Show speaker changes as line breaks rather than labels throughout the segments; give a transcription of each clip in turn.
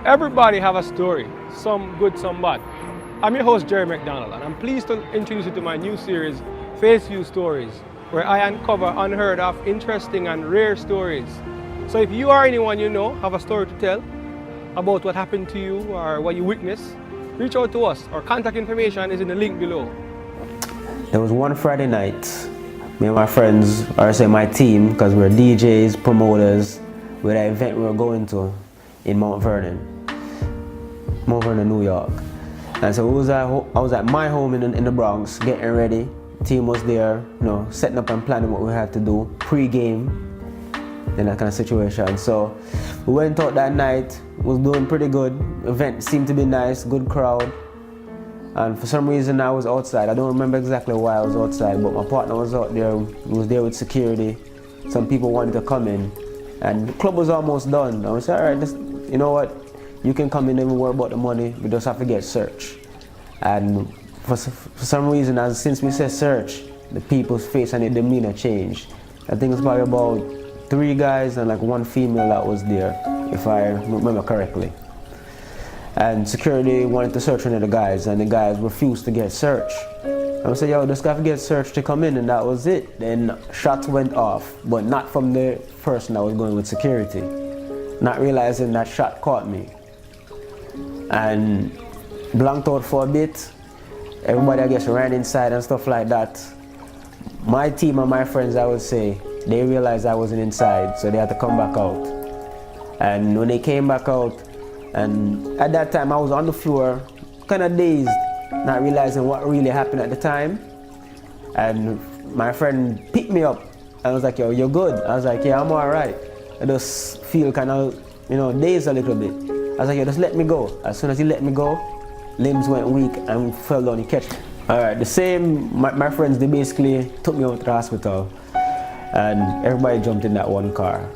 Everybody have a story, some good, some bad. I'm your host, Jerry McDonald, and I'm pleased to introduce you to my new series, FaceVu Stories, where I uncover unheard of, interesting and rare stories. So if you or anyone you know have a story to tell about what happened to you or what you witnessed, reach out to us. Our contact information is in the link below.
There was one Friday night, me and my friends, or I say my team, because we're DJs, promoters, with an event we were going to in Mount Vernon, New York. And so I was at my home in the Bronx, getting ready. Team was there, setting up and planning what we had to do, pre-game, in that kind of situation. So we went out that night, was doing pretty good. Event seemed to be nice, good crowd. And for some reason I was outside. I don't remember exactly why I was outside, but my partner was out there. He was there with security. Some people wanted to come in, and the club was almost done. I was like, all right, you know what? You can come in and worry about the money. We just have to get searched. And for some reason, since we said search, the people's face and their demeanor changed. I think it's probably about 3 guys and like 1 female that was there, if I remember correctly. And security wanted to search one of the guys, and the guys refused to get searched. I said, yo, this guy to get searched to come in, and that was it. Then shots went off, but not from the person that was going with security. Not realizing that shot caught me. And blanked out for a bit. Everybody, I guess, ran inside and stuff like that. My team and my friends, I would say, they realized I wasn't inside, so they had to come back out. And when they came back out, and at that time I was on the floor, kind of dazed, not realizing what really happened at the time. And my friend picked me up and I was like, yo, you're good? I was like, yeah, I'm all right. I just feel kind of, dazed a little bit. I was like, yo, just let me go. As soon as he let me go, limbs went weak and fell down, he catch me. All right, the same, my friends, they basically took me over to the hospital, and everybody jumped in that one car.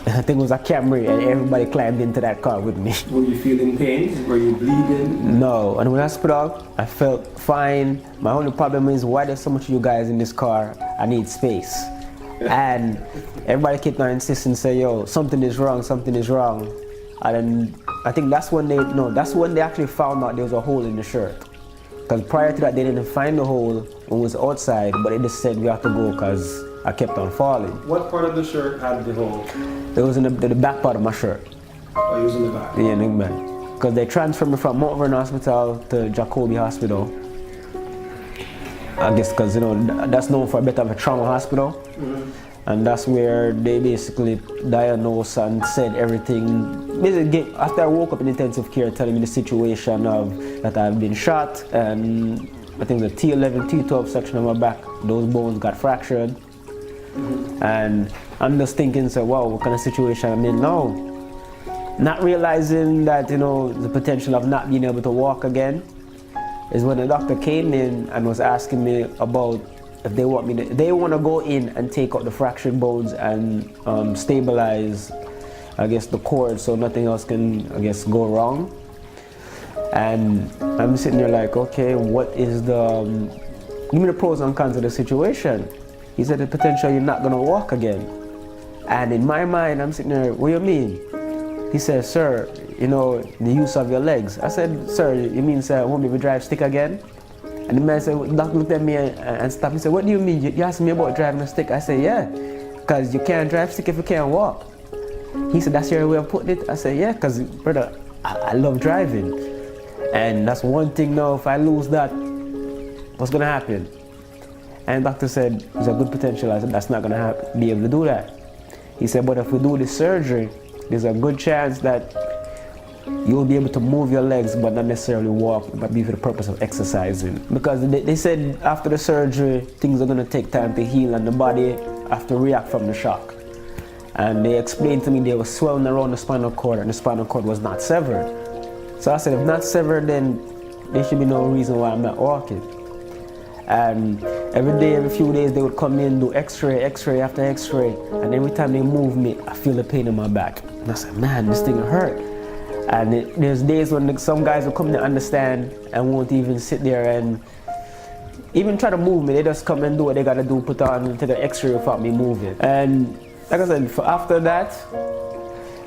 I think it was a Camry, and everybody climbed into that car with me.
Were you feeling pain? Were you bleeding?
No, and when I spit out, I felt fine. My only problem is, why there's so much of you guys in this car? I need space. And everybody kept on insisting, say, yo, something is wrong, something is wrong. And then I think that's when they actually found out there was a hole in the shirt. Because prior to that, they didn't find the hole when it was outside, but they just said we have to go because I kept on falling.
What part of the shirt had the hole?
It was in the back part of my shirt.
Oh, it was in the back?
Yeah, in the back. Because they transferred me from Mount Vernon Hospital to Jacobi Hospital. I guess because, that's known for a bit of a trauma hospital. Mm-hmm. And that's where they basically diagnosed and said everything. Basically, after I woke up in intensive care, telling me the situation of that I've been shot, and I think the T11, T12 section of my back, those bones got fractured. Mm-hmm. And I'm just thinking, so wow, what kind of situation I'm in now? Not realizing that, the potential of not being able to walk again is when the doctor came in and was asking me about if they want to go in and take out the fractured bones and stabilize, I guess, the cord so nothing else can, I guess, go wrong. And I'm sitting there like, okay, what is give me the pros and cons of the situation. He said the potential you're not gonna walk again. And in my mind, I'm sitting there, what do you mean? He said, sir, the use of your legs. I said, sir, you mean, sir, I won't be able to drive stick again? And the man said, doctor looked at me and stopped. He said, what do you mean? You asked me about driving a stick? I said, yeah, because you can't drive stick if you can't walk. He said, that's your way of putting it? I said, yeah, because, brother, I love driving. And that's one thing now, if I lose that, what's going to happen? And the doctor said, there's a good potential. I said, that's not going to be able to do that. He said, but if we do the surgery, there's a good chance that you'll be able to move your legs but not necessarily walk, but be for the purpose of exercising. Because they said after the surgery, things are going to take time to heal and the body have to react from the shock. And they explained to me they were swelling around the spinal cord and the spinal cord was not severed. So I said, if not severed, then there should be no reason why I'm not walking. And every day, every few days, they would come in, do x-ray after x-ray. And every time they move me, I feel the pain in my back. And I said, man, this thing hurt. And there's days when some guys will come to understand and won't even sit there and even try to move me. They just come and do what they gotta do, put on, take an x-ray without me moving. And like I said, after that,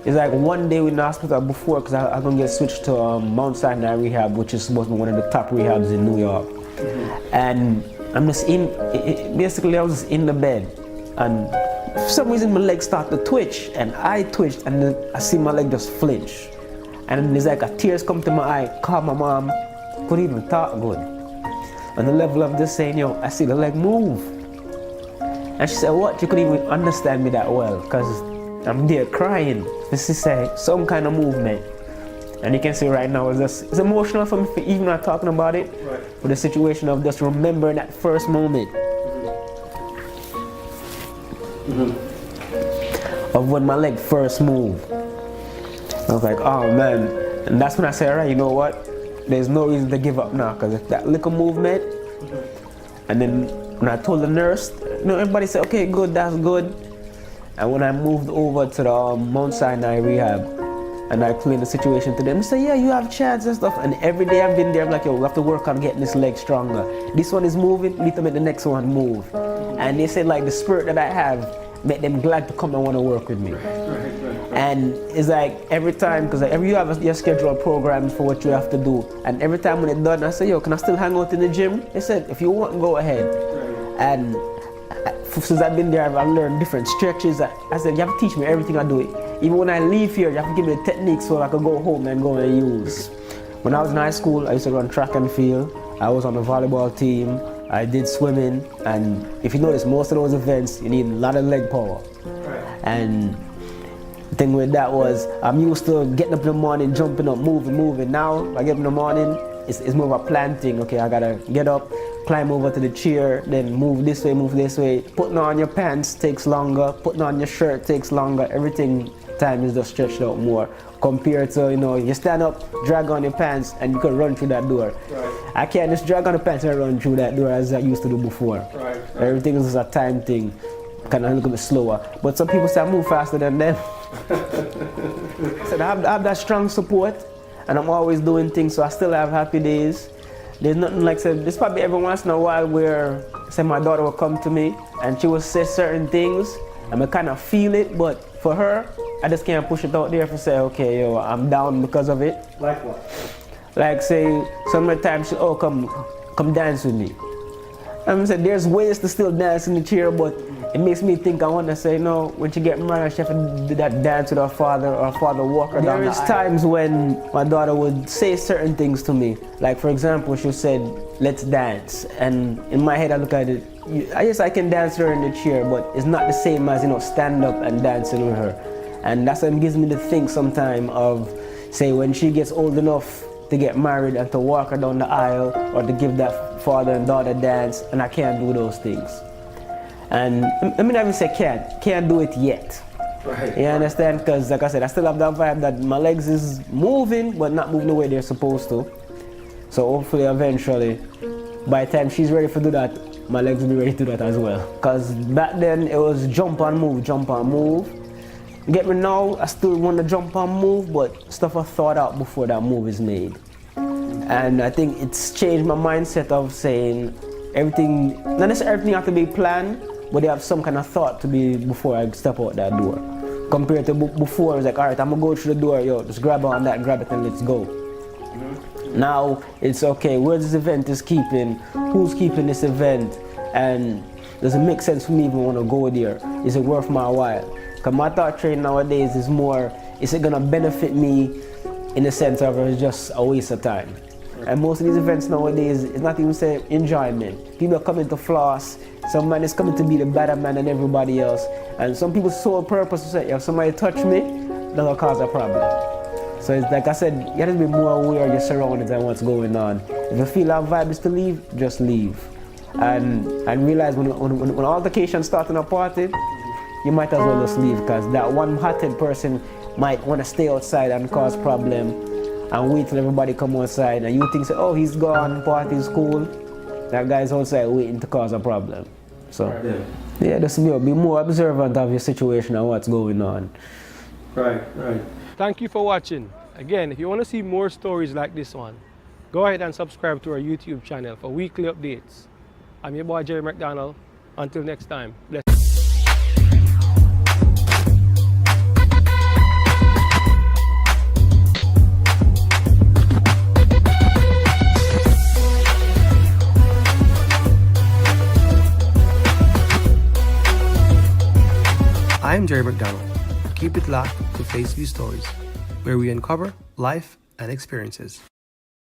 it's like one day in the hospital before, because I'm going to get switched to Mount Sinai Rehab, which is supposed to be one of the top rehabs in New York. And I'm just basically I was in the bed, and for some reason my legs start to twitch, and I twitched, and then I see my leg just flinch. And there's like a tears come to my eye, call my mom, couldn't even talk good. On the level of this saying, yo, I see the leg move. And she said, what? You couldn't even understand me that well, because I'm there crying. This is some kind of movement. And you can see right now, it's emotional for me, even not talking about it. Right. But the situation of just remembering that first moment. Of when my leg first moved. I was like, oh man. And that's when I said, all right, you know what? There's no reason to give up now, because that little movement. And then when I told the nurse, everybody said, okay, good, that's good. And when I moved over to the Mount Sinai Rehab, and I explained the situation to them, they said, yeah, you have chance and stuff. And every day I've been there, I'm like, yo, we have to work on getting this leg stronger. This one is moving, we need to make the next one move. And they said, like, the spirit that I have made them glad to come and want to work with me. And it's like every time, because like, you have your scheduled programs for what you have to do. And every time when it's done, I say, yo, can I still hang out in the gym? They said, if you want, go ahead. And since I've been there, I've learned different stretches. I said, you have to teach me everything I do. Even when I leave here, you have to give me the techniques so I can go home and go and use. When I was in high school, I used to run track and field. I was on the volleyball team. I did swimming. And if you notice, most of those events, you need a lot of leg power. And the thing with that was, I'm used to getting up in the morning, jumping up, moving. Now, I get up in the morning, it's more of a plan thing. Okay, I gotta get up, climb over to the chair, then move this way. Putting on your pants takes longer, putting on your shirt takes longer. Everything, time is just stretched out more. Compared to, you stand up, drag on your pants, and you can run through that door. Right. I can't just drag on the pants and run through that door as I used to do before. Right. Everything is just a time thing, kind of a little bit slower. But some people say I move faster than them. So I have that strong support, and I'm always doing things, so I still have happy days. There's nothing like, there's probably every once in a while where, say, my daughter will come to me, and she will say certain things, and I kind of feel it, but for her, I just can't push it out there to say, okay, yo, I'm down because of it.
Like what?
Like, say, some of the time she, oh, come dance with me. And I said, there's ways to still dance in the chair, but it makes me think I want to say, no, when she get married, she have to do that dance with her father, or her father walk her down the aisle. There is times when my daughter would say certain things to me. Like, for example, she said, let's dance. And in my head, I look at it, I can dance her in the chair, but it's not the same as, stand up and dancing with her. And that's what gives me the think sometime of, say, when she gets old enough to get married and to walk her down the aisle, or to give that father and daughter dance, and I can't do those things. And I mean, I even say can't do it yet. Right. You understand? Because like I said, I still have that vibe that my legs is moving, but not moving the way they're supposed to. So hopefully, eventually, by the time she's ready to do that, my legs will be ready to do that as well. Because back then, it was jump and move. You get me now, I still want to jump and move, but stuff I thought out before that move is made. And I think it's changed my mindset of saying everything, not necessarily everything have to be planned, but they have some kind of thought to be before I step out that door. Compared to before, it's like, all right, I'm gonna go through the door, yo, just grab on that, grab it, and let's go. Now, it's okay, where this event is keeping, who's keeping this event, and does it make sense for me even want to go there? Is it worth my while? Because my thought train nowadays is more, is it gonna benefit me in the sense of it's just a waste of time? And most of these events nowadays, it's not even saying enjoyment. People are coming to floss. Some man is coming to be the better man than everybody else. And some people's sole purpose is say, if somebody touch me, that'll cause a problem. So it's like I said, you have to be more aware of your surroundings and what's going on. If you feel that vibe is to leave, just leave. And realize when altercations start in a party, you might as well just leave, because that one hot-headed person might want to stay outside and cause problem and wait till everybody come outside, and you think, say, oh, he's gone, party's cool. That guy's outside waiting to cause a problem. So, yeah, just be more observant of your situation and what's going on.
Right.
Thank you for watching. Again, if you want to see more stories like this one, go ahead and subscribe to our YouTube channel for weekly updates. I'm your boy, Jerry McDonald. Until next time, bless. I'm Jerry McDonald. Keep it locked to FaceVu Stories, where we uncover life and experiences.